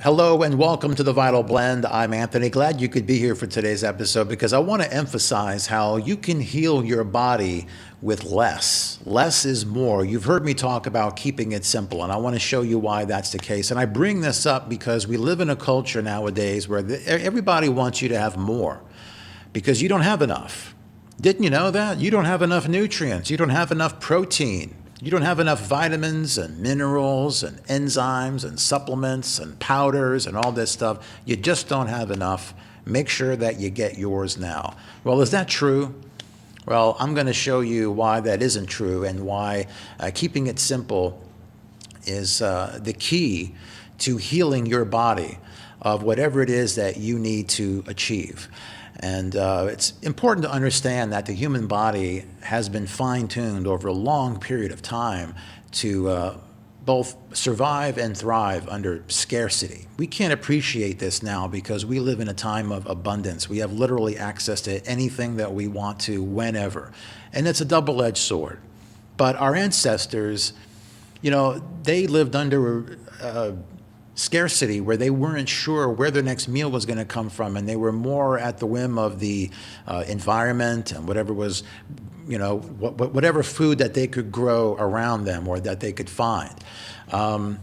Hello and welcome to the Vital Blend. I'm Anthony. Glad you could be here for today's episode because I want to emphasize how you can heal your body with less. Less is more. You've heard me talk about keeping it simple, and I want to show you why that's the case. And I bring this up because we live in a culture nowadays where everybody wants you to have more because you don't have enough. Didn't you know that? You don't have enough nutrients. You don't have enough protein. You don't have enough vitamins and minerals and enzymes and supplements and powders and all this stuff. You just don't have enough. Make sure that you get yours now. Well, is that true? Well, I'm going to show you why that isn't true and why keeping it simple is the key to healing your body of whatever it is that you need to achieve. And it's important to understand that the human body has been fine-tuned over a long period of time to both survive and thrive under scarcity. We can't appreciate this now because we live in a time of abundance. We have literally access to anything that we want to whenever. And it's a double-edged sword. But our ancestors, they lived under scarcity where they weren't sure where their next meal was going to come from, and they were more at the whim of the environment and whatever was, whatever food that they could grow around them or that they could find. The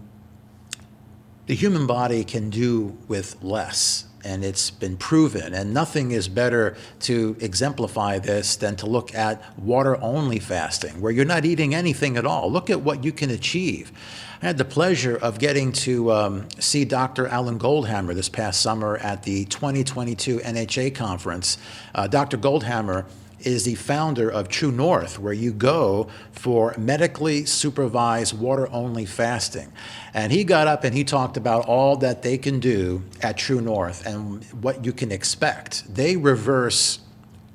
human body can do with less, and it's been proven, and nothing is better to exemplify this than to look at water-only fasting, where you're not eating anything at all. Look at what you can achieve. I had the pleasure of getting to see Dr. Alan Goldhammer this past summer at the 2022 NHA conference. Dr. Goldhammer is the founder of True North, where you go for medically supervised water-only fasting. And he got up and he talked about all that they can do at True North and what you can expect. They reverse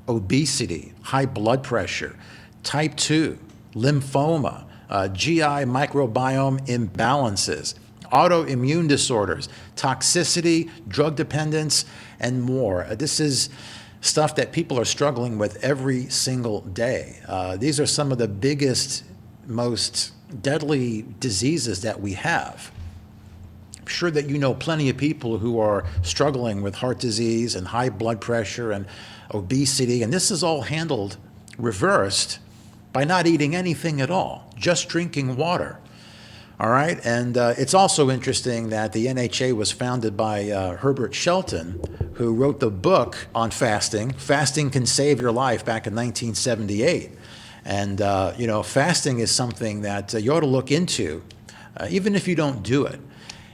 obesity, high blood pressure, type 2, lymphoma, GI microbiome imbalances, autoimmune disorders, toxicity, drug dependence, and more. This is stuff that people are struggling with every single day. These are some of the biggest, most deadly diseases that we have. I'm sure that you know plenty of people who are struggling with heart disease and high blood pressure and obesity, and this is all handled, reversed, by not eating anything at all, just drinking water. All right, and it's also interesting that the NHA was founded by Herbert Shelton, who wrote the book on fasting, Fasting Can Save Your Life, back in 1978. And, fasting is something that you ought to look into, even if you don't do it.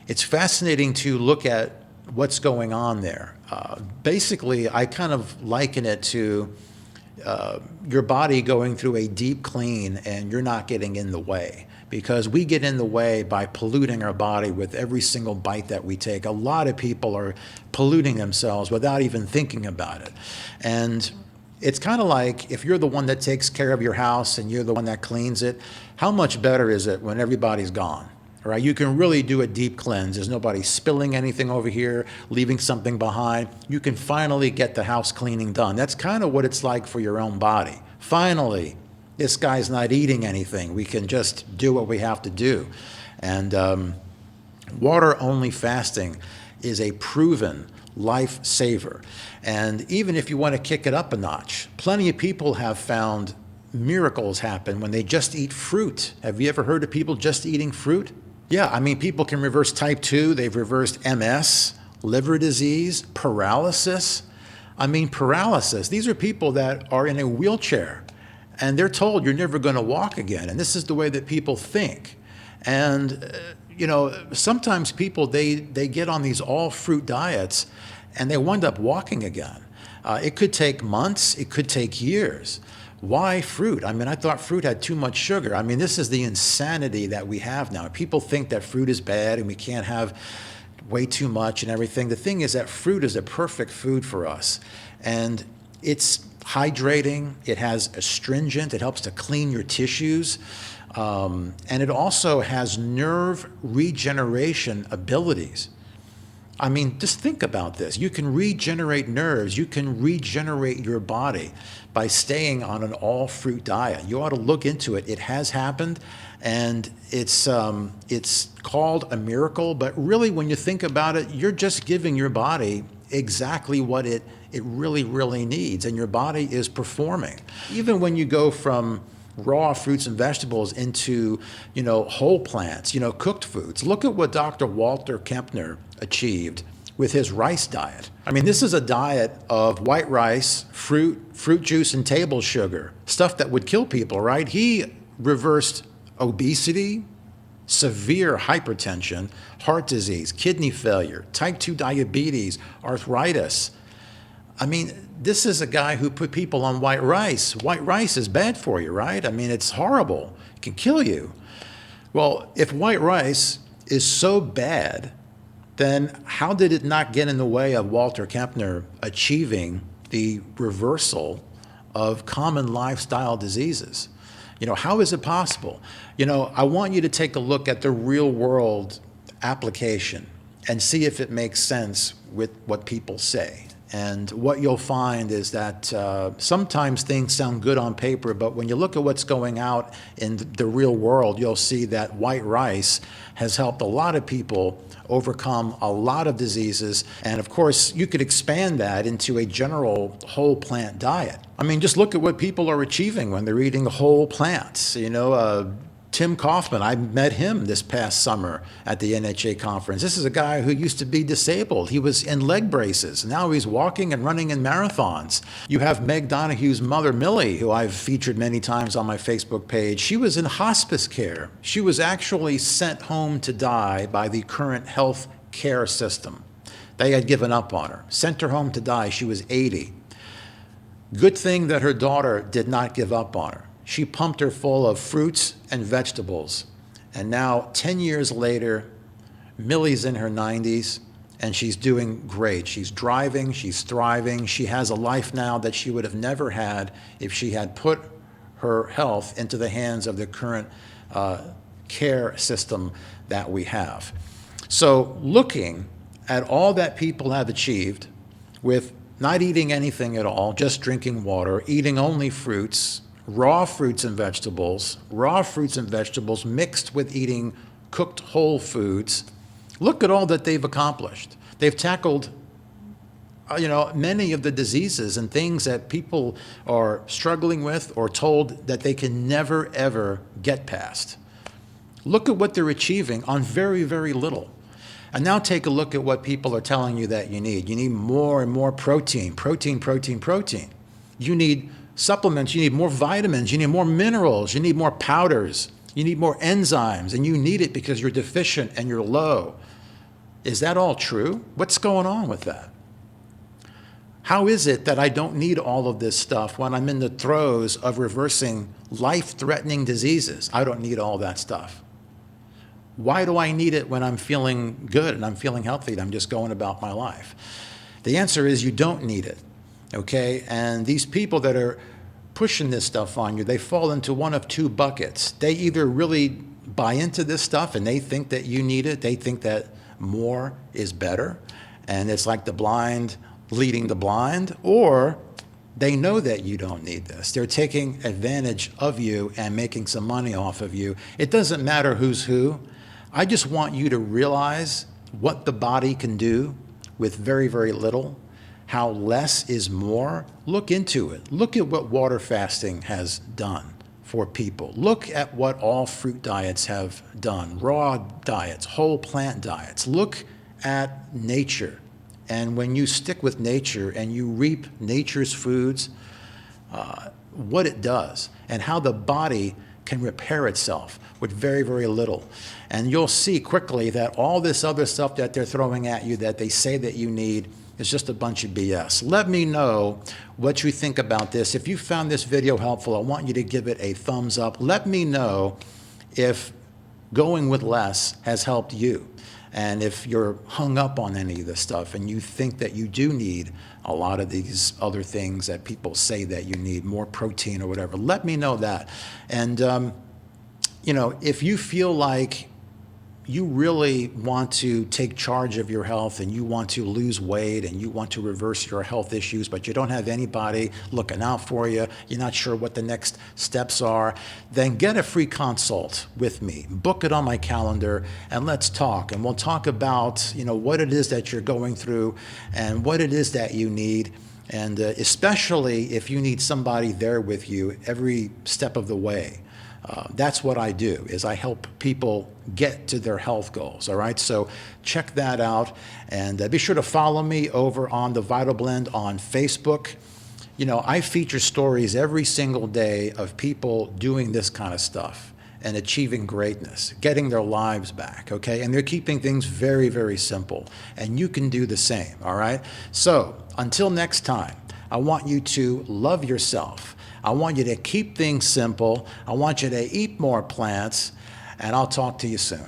It's fascinating to look at what's going on there. Basically, I kind of liken it to your body going through a deep clean and you're not getting in the way, because we get in the way by polluting our body with every single bite that we take. A lot of people are polluting themselves without even thinking about it. And it's kind of like if you're the one that takes care of your house and you're the one that cleans it, how much better is it when everybody's gone? All right, you can really do a deep cleanse. There's nobody spilling anything over here, leaving something behind. You can finally get the house cleaning done. That's kind of what it's like for your own body. Finally, this guy's not eating anything. We can just do what we have to do. And water-only fasting is a proven lifesaver. And even if you want to kick it up a notch, plenty of people have found miracles happen when they just eat fruit. Have you ever heard of people just eating fruit? Yeah, I mean, people can reverse type 2. They've reversed MS, liver disease, paralysis. I mean, paralysis. These are people that are in a wheelchair, and they're told you're never going to walk again. And this is the way that people think. And, sometimes people, they get on these all-fruit diets, and they wind up walking again. It could take months. It could take years. Why fruit? I mean, I thought fruit had too much sugar. I mean, this is the insanity that we have now. People think that fruit is bad and we can't have way too much and everything. The thing is that fruit is a perfect food for us. And it's hydrating. It has astringent. It helps to clean your tissues. And it also has nerve regeneration abilities. I mean, just think about this. You can regenerate nerves. You can regenerate your body by staying on an all-fruit diet. You ought to look into it. It has happened, and it's called a miracle. But really, when you think about it, you're just giving your body exactly what it really, really needs, and your body is performing. Even when you go from raw fruits and vegetables into, whole plants, cooked foods. Look at what Dr. Walter Kempner achieved with his rice diet. I mean, this is a diet of white rice, fruit juice, and table sugar, stuff that would kill people, right? He reversed obesity, severe hypertension, heart disease, kidney failure, type 2 diabetes, arthritis. I mean, this is a guy who put people on white rice. White rice is bad for you, right? I mean, it's horrible. It can kill you. Well, if white rice is so bad, then how did it not get in the way of Walter Kempner achieving the reversal of common lifestyle diseases? How is it possible? I want you to take a look at the real world application and see if it makes sense with what people say. And what you'll find is that sometimes things sound good on paper, but when you look at what's going out in the real world, you'll see that white rice has helped a lot of people overcome a lot of diseases. And of course, you could expand that into a general whole plant diet. I mean, just look at what people are achieving when they're eating whole plants. Tim Kaufman, I met him this past summer at the NHA conference. This is a guy who used to be disabled. He was in leg braces. Now he's walking and running in marathons. You have Meg Donahue's mother, Millie, who I've featured many times on my Facebook page. She was in hospice care. She was actually sent home to die by the current health care system. They had given up on her, sent her home to die. She was 80. Good thing that her daughter did not give up on her. She pumped her full of fruits and vegetables. And now, 10 years later, Millie's in her 90s, and she's doing great. She's driving, she's thriving. She has a life now that she would have never had if she had put her health into the hands of the current care system that we have. So looking at all that people have achieved with not eating anything at all, just drinking water, eating only fruits, raw fruits and vegetables mixed with eating cooked whole foods. Look at all that they've accomplished. They've tackled, many of the diseases and things that people are struggling with or told that they can never, ever get past. Look at what they're achieving on very, very little. And now take a look at what people are telling you that you need. You need more and more protein. You need supplements, you need more vitamins, you need more minerals, you need more powders, you need more enzymes, and you need it because you're deficient and you're low. Is that all true? What's going on with that? How is it that I don't need all of this stuff when I'm in the throes of reversing life-threatening diseases? I don't need all that stuff. Why do I need it when I'm feeling good and I'm feeling healthy and I'm just going about my life? The answer is you don't need it. Okay, and these people that are pushing this stuff on you, they fall into one of two buckets. They either really buy into this stuff and they think that you need it. They think that more is better, and it's like the blind leading the blind, or they know that you don't need this. They're taking advantage of you and making some money off of you. It doesn't matter who's who. I just want you to realize what the body can do with very, very little. How less is more. Look into it. Look at what water fasting has done for people. Look at what all fruit diets have done, raw diets, whole plant diets. Look at nature. And when you stick with nature and you reap nature's foods, what it does and how the body can repair itself with very, very little. And you'll see quickly that all this other stuff that they're throwing at you that they say that you need, it's just a bunch of BS. Let me know what you think about this. If you found this video helpful, I want you to give it a thumbs up. Let me know if going with less has helped you. And if you're hung up on any of this stuff and you think that you do need a lot of these other things that people say that you need, more protein or whatever, let me know that. And, if you feel like you really want to take charge of your health and you want to lose weight and you want to reverse your health issues, but you don't have anybody looking out for you, you're not sure what the next steps are, then get a free consult with me. Book it on my calendar and let's talk. And we'll talk about, what it is that you're going through and what it is that you need. And especially if you need somebody there with you every step of the way. That's what I do, is I help people get to their health goals, all right? So check that out, and be sure to follow me over on The Vital Blend on Facebook. I feature stories every single day of people doing this kind of stuff and achieving greatness, getting their lives back, okay? And they're keeping things very, very simple, and you can do the same, all right? So until next time, I want you to love yourself. I want you to keep things simple. I want you to eat more plants, and I'll talk to you soon.